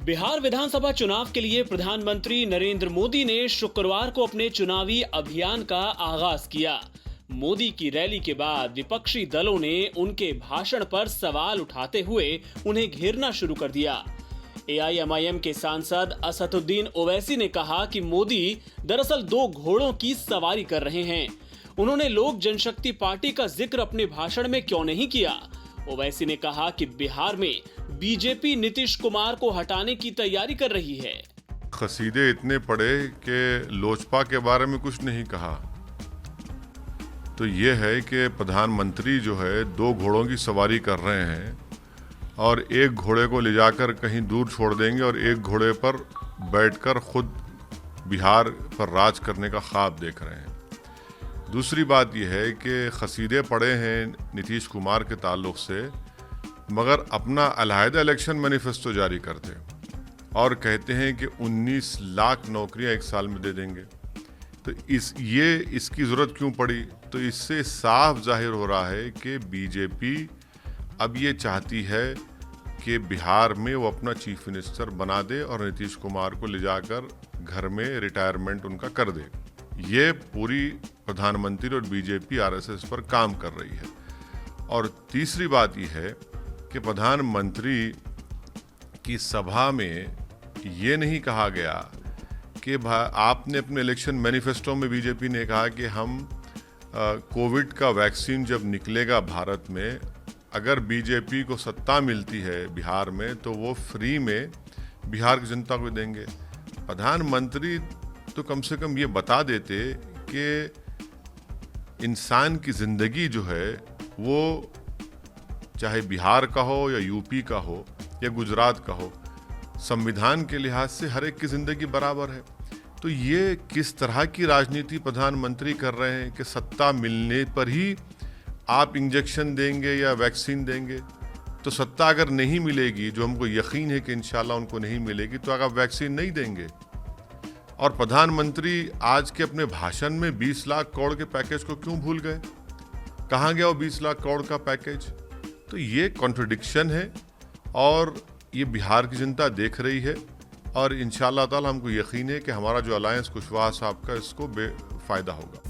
बिहार विधानसभा चुनाव के लिए प्रधानमंत्री नरेंद्र मोदी ने शुक्रवार को अपने चुनावी अभियान का आगाज किया। मोदी की रैली के बाद विपक्षी दलों ने उनके भाषण पर सवाल उठाते हुए उन्हें घेरना शुरू कर दिया। एआईएमआईएम के सांसद असदुद्दीन ओवैसी ने कहा कि मोदी दरअसल दो घोड़ों की सवारी कर रहे हैं। उन्होंने लोक जनशक्ति पार्टी का जिक्र अपने भाषण में क्यों नहीं किया। ओवैसी ने कहा कि बिहार में बीजेपी नीतीश कुमार को हटाने की तैयारी कर रही है। कसीदे इतने पढ़े कि लोजपा के बारे में कुछ नहीं कहा। तो ये है कि प्रधानमंत्री जो है दो घोड़ों की सवारी कर रहे हैं और एक घोड़े को ले जाकर कहीं दूर छोड़ देंगे और एक घोड़े पर बैठकर खुद बिहार पर राज करने का ख्वाब देख रहे हैं। दूसरी बात यह है कि कसीदे पढ़े हैं नीतीश कुमार के ताल्लुक से, मगर अपना अलहदा इलेक्शन मैनिफेस्टो जारी करते और कहते हैं कि 19 लाख नौकरियां एक साल में दे देंगे। तो इसकी ज़रूरत क्यों पड़ी? तो इससे साफ जाहिर हो रहा है कि बीजेपी अब ये चाहती है कि बिहार में वो अपना चीफ मिनिस्टर बना दे और नीतीश कुमार को ले जाकर घर में रिटायरमेंट उनका कर दे। ये पूरी प्रधानमंत्री और बीजेपी आरएसएस पर काम कर रही है। और तीसरी बात यह है कि प्रधानमंत्री की सभा में ये नहीं कहा गया कि आपने अपने इलेक्शन मैनिफेस्टो में बीजेपी ने कहा कि हम कोविड का वैक्सीन जब निकलेगा भारत में, अगर बीजेपी को सत्ता मिलती है बिहार में तो वो फ्री में बिहार की जनता को देंगे। प्रधानमंत्री तो कम से कम ये बता देते कि इंसान की ज़िंदगी जो है वो चाहे बिहार का हो या यूपी का हो या गुजरात का हो, संविधान के लिहाज से हर एक की ज़िंदगी बराबर है। तो ये किस तरह की राजनीति प्रधानमंत्री कर रहे हैं कि सत्ता मिलने पर ही आप इंजेक्शन देंगे या वैक्सीन देंगे। तो सत्ता अगर नहीं मिलेगी, जो हमको यकीन है कि इंशाल्लाह उनको नहीं मिलेगी, तो अगर वैक्सीन नहीं देंगे। और प्रधानमंत्री आज के अपने भाषण में 20 लाख करोड़ के पैकेज को क्यों भूल गए? कहाँ गया वो 20 लाख करोड़ का पैकेज? तो ये कॉन्ट्रडिक्शन है और ये बिहार की जनता देख रही है और इंशाअल्लाह ताला हमको यकीन है कि हमारा जो अलायंस कुशवाहा साहब का इसको बेफायदा होगा।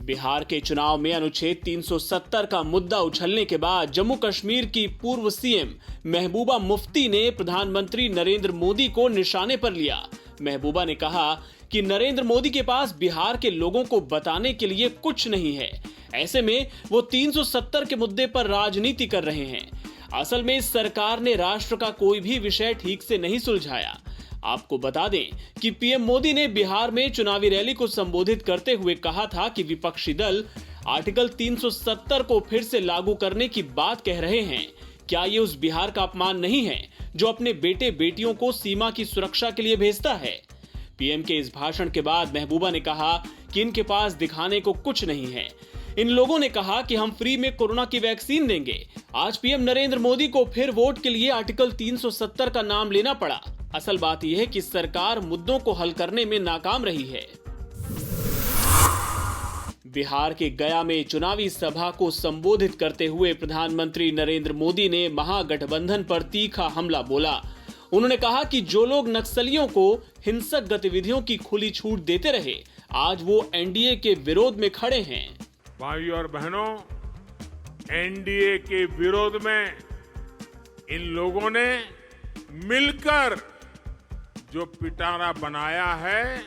बिहार के चुनाव में अनुच्छेद 370 का मुद्दा उछलने के बाद जम्मू कश्मीर की पूर्व सीएम महबूबा मुफ्ती ने प्रधानमंत्री नरेंद्र मोदी को निशाने पर लिया। महबूबा ने कहा कि नरेंद्र मोदी के पास बिहार के लोगों को बताने के लिए कुछ नहीं है। ऐसे में वो 370 के मुद्दे पर राजनीति कर रहे हैं। असल में सरकार ने राष्ट्र का कोई भी विषय ठीक से नहीं सुलझाया। आपको बता दें कि पीएम मोदी ने बिहार में चुनावी रैली को संबोधित करते हुए कहा था कि विपक्षी दल आर्टिकल 370 को फिर से लागू करने की बात कह रहे हैं। क्या ये उस बिहार का अपमान नहीं है जो अपने बेटे बेटियों को सीमा की सुरक्षा के लिए भेजता है? पीएम के इस भाषण के बाद महबूबा ने कहा कि इनके पास दिखाने को कुछ नहीं है। इन लोगों ने कहा कि हम फ्री में कोरोना की वैक्सीन देंगे। आज पीएम नरेंद्र मोदी को फिर वोट के लिए आर्टिकल 370 का नाम लेना पड़ा। असल बात यह है कि सरकार मुद्दों को हल करने में नाकाम रही है। बिहार के गया में चुनावी सभा को संबोधित करते हुए प्रधानमंत्री नरेंद्र मोदी ने महागठबंधन पर तीखा हमला बोला। उन्होंने कहा कि जो लोग नक्सलियों को हिंसक गतिविधियों की खुली छूट देते रहे, आज वो एनडीए के विरोध में खड़े हैं। भाइयों और बहनों, एनडीए के विरोध में इन लोगों ने मिलकर जो पिटारा बनाया है,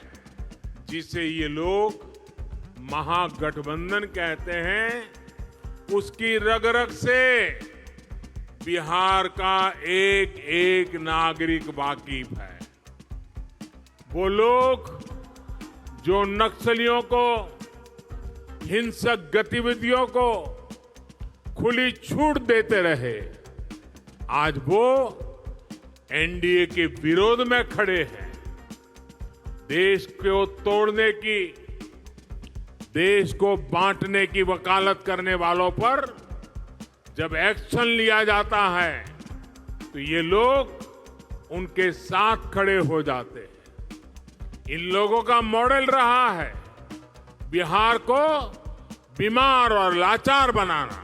जिसे ये लोग महागठबंधन कहते हैं, उसकी रग रग से बिहार का एक एक नागरिक वाकिफ है। वो लोग जो नक्सलियों को, हिंसक गतिविधियों को खुली छूट देते रहे, आज वो एनडीए के विरोध में खड़े हैं। देश को तोड़ने की, देश को बांटने की वकालत करने वालों पर जब एक्शन लिया जाता है तो ये लोग उनके साथ खड़े हो जाते हैं। इन लोगों का मॉडल रहा है बिहार को बीमार और लाचार बनाना।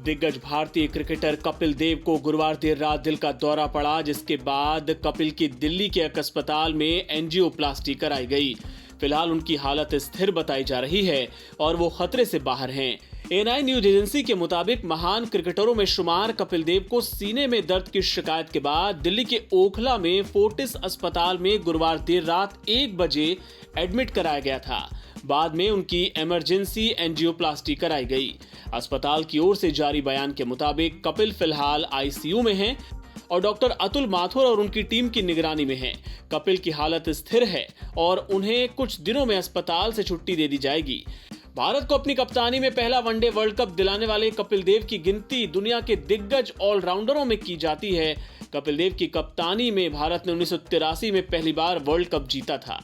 दिग्गज भारतीय क्रिकेटर कपिल देव को गुरुवार देर रात दिल का दौरा पड़ा, जिसके बाद कपिल की दिल्ली के एक अस्पताल में एंजियोप्लास्टी कराई गई। फिलहाल उनकी हालत स्थिर बताई जा रही है और वो खतरे से बाहर हैं। एएनआई न्यूज एजेंसी के मुताबिक महान क्रिकेटरों में शुमार कपिल देव को सीने में दर्द की शिकायत के बाद दिल्ली के ओखला में फोर्टिस अस्पताल में गुरुवार देर रात 1 बजे एडमिट कराया गया था। बाद में उनकी इमरजेंसी एंजियोप्लास्टी कराई गई। अस्पताल की ओर से जारी बयान के मुताबिक कपिल फिलहाल आईसीयू में हैं और डॉक्टर अतुल माथुर और उनकी टीम की निगरानी में हैं। कपिल की हालत स्थिर है और उन्हें कुछ दिनों में अस्पताल से छुट्टी दे दी जाएगी। भारत को अपनी कप्तानी में पहला वनडे वर्ल्ड कप दिलाने वाले कपिल देव की गिनती दुनिया के दिग्गज ऑलराउंडरों में की जाती है। कपिल देव की कप्तानी में भारत ने 1983 में पहली बार वर्ल्ड कप जीता था।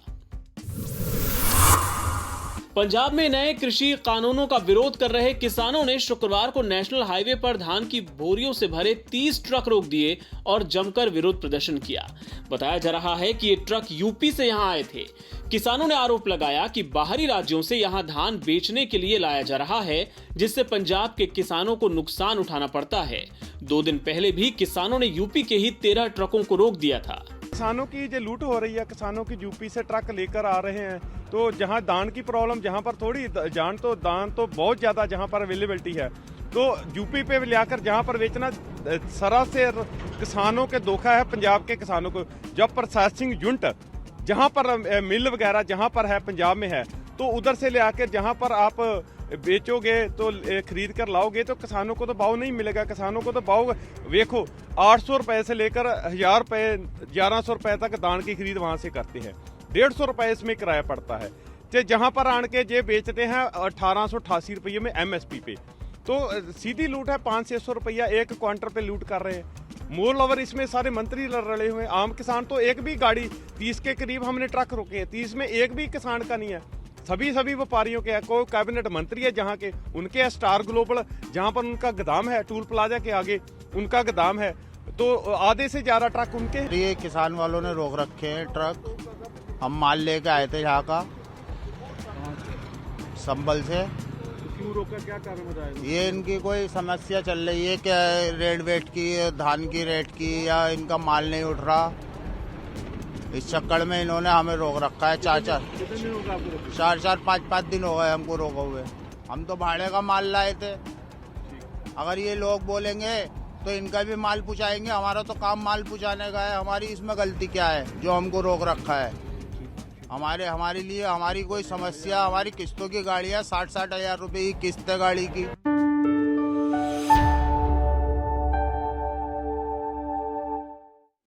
पंजाब में नए कृषि कानूनों का विरोध कर रहे किसानों ने शुक्रवार को नेशनल हाईवे पर धान की बोरियों से भरे 30 ट्रक रोक दिए और जमकर विरोध प्रदर्शन किया। बताया जा रहा है कि ये ट्रक यूपी से यहां आए थे। किसानों ने आरोप लगाया कि बाहरी राज्यों से यहां धान बेचने के लिए लाया जा रहा है, जिससे पंजाब के किसानों को नुकसान उठाना पड़ता है। 2 दिन पहले भी किसानों ने यूपी के ही 13 ट्रकों को रोक दिया था। किसानों की जो लूट हो रही है, किसानों की यूपी से ट्रक लेकर आ रहे हैं, तो जहां दान की प्रॉब्लम, जहां पर थोड़ी दान तो बहुत ज्यादा जहां पर अवेलेबिलिटी है, तो यूपी पे लाकर जहां पर बेचना सरासर किसानों के धोखा है। पंजाब के किसानों को जब प्रोसेसिंग यूनिट जहां पर मिल वगैरह जहां पर है पंजाब में है, तो उधर से ले आकर जहां पर आप बेचोगे तो खरीद कर लाओगे तो किसानों को तो भाव नहीं मिलेगा। किसानों को तो भाव देखो 800 रुपए से लेकर 1000 रुपए 1100 रुपए तक दान की खरीद वहां से करते हैं। 150 रुपए इसमें किराया पड़ता है। तो जहां पर आन के जे बेचते हैं 1888 रुपये में MSP पे, तो सीधी लूट है। 500-600 रुपया 1 क्वांटल पे लूट कर रहे हैं। मोर ओवर इसमें सारे मंत्री रले हुए हैं। आम किसान तो एक भी गाड़ी 30 के करीब हमने ट्रक रोके हैं, 30 में एक भी किसान का नहीं है। सभी व्यापारियों के है। कोई कैबिनेट मंत्री है जहाँ के, उनके है स्टार ग्लोबल, जहाँ पर उनका गोदाम है, टूल प्लाजा के आगे उनका गोदाम है, तो आधे से ज्यादा ट्रक उनके। ये किसान वालों ने रोक रखे हैं ट्रक। हम माल लेके आए थे यहाँ का, संभल से। क्यों रोका, क्या कारण बताया? ये इनकी कोई समस्या चल रही है, क्या रेट वेट की, धान की रेट की, या इनका माल नहीं उठ रहा। इस चक्कर में इन्होंने हमें रोक रखा है। 4-4 5-5 दिन हो गए हमको रोका हुए। हम तो भाड़े का माल लाए थे। अगर ये लोग बोलेंगे तो इनका भी माल पहुँचाएंगे। हमारा तो काम माल पहुँचाने का है। हमारी इसमें गलती क्या है जो हमको रोक रखा है? हमारे लिए हमारी कोई समस्या, हमारी किस्तों की गाड़ियाँ 60-60 हज़ार रुपये की किस्त है गाड़ी की।